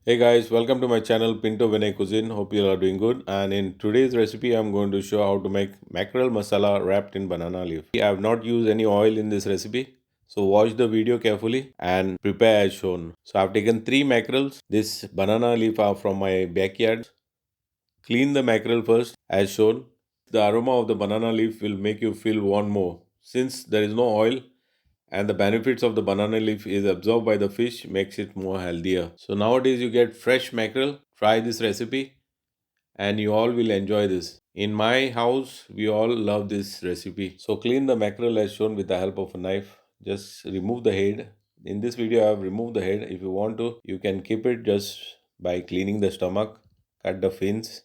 Hey guys, welcome to my channel Pinto Cuisine. Hope you all are doing good. And in today's recipe, I'm going to show how to make mackerel masala wrapped in banana leaf. I have not used any oil in this recipe, so watch the video carefully and prepare as shown. So I've taken 3 mackerels. This banana leaf are from my backyard. Clean the mackerel first as shown. The aroma of the banana leaf will make you feel want more. Since there is no oil, and the benefits of the banana leaf is absorbed by the fish makes it more healthier. So nowadays you get fresh mackerel. Try this recipe and you all will enjoy this. In my house we all love this recipe. So clean the mackerel as shown with the help of a knife. Just remove the head. In this video I have removed the head. If you want to, you can keep it just by cleaning the stomach. Cut the fins.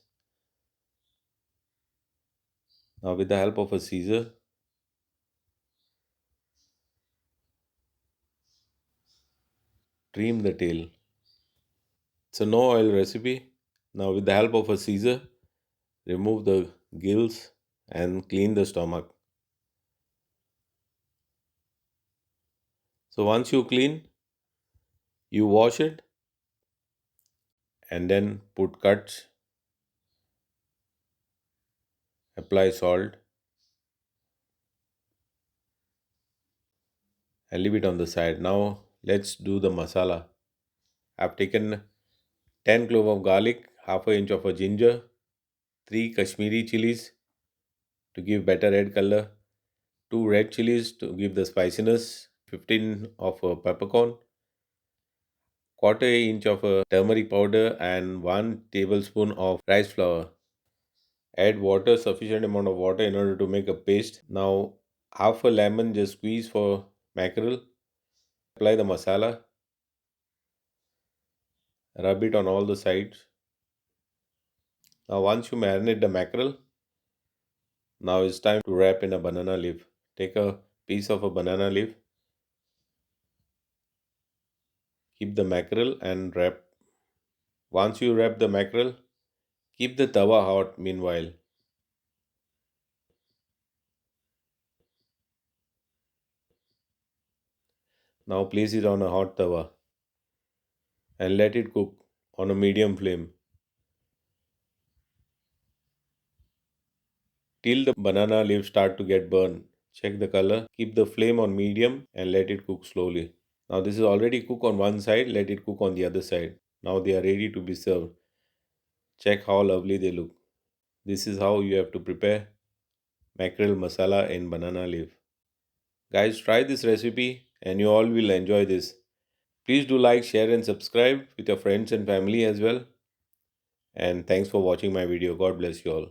Now with the help of a scissor, trim the tail. It's a no oil recipe. Now with the help of a scissor, remove the gills and clean the stomach. So once you clean, you wash it and then put cuts, apply salt and leave it on the side. Now let's do the masala. I've taken 10 cloves of garlic, half an inch of a ginger, 3 Kashmiri chillies to give better red color, 2 red chillies to give the spiciness, 15 of a peppercorn, quarter inch of a turmeric powder and 1 tablespoon of rice flour. Add water, sufficient amount of water in order to make a paste. Now half a lemon just squeeze for mackerel. Apply the masala. Rub it on all the sides. Now once you marinate the mackerel, now it's time to wrap in a banana leaf. Take a piece of a banana leaf. Keep the mackerel and wrap. Once you wrap the mackerel, keep the tawa hot meanwhile. Now place it on a hot tawa and let it cook on a medium flame till the banana leaves start to get burned. Check the color. Keep the flame on medium and let it cook slowly. Now this is already cooked on one side. Let it cook on the other side. Now they are ready to be served. Check how lovely they look. This is how you have to prepare mackerel masala in banana leaf. Guys, try this recipe and you all will enjoy this. Please do like, share and subscribe with your friends and family as well. And thanks for watching my video. God bless you all.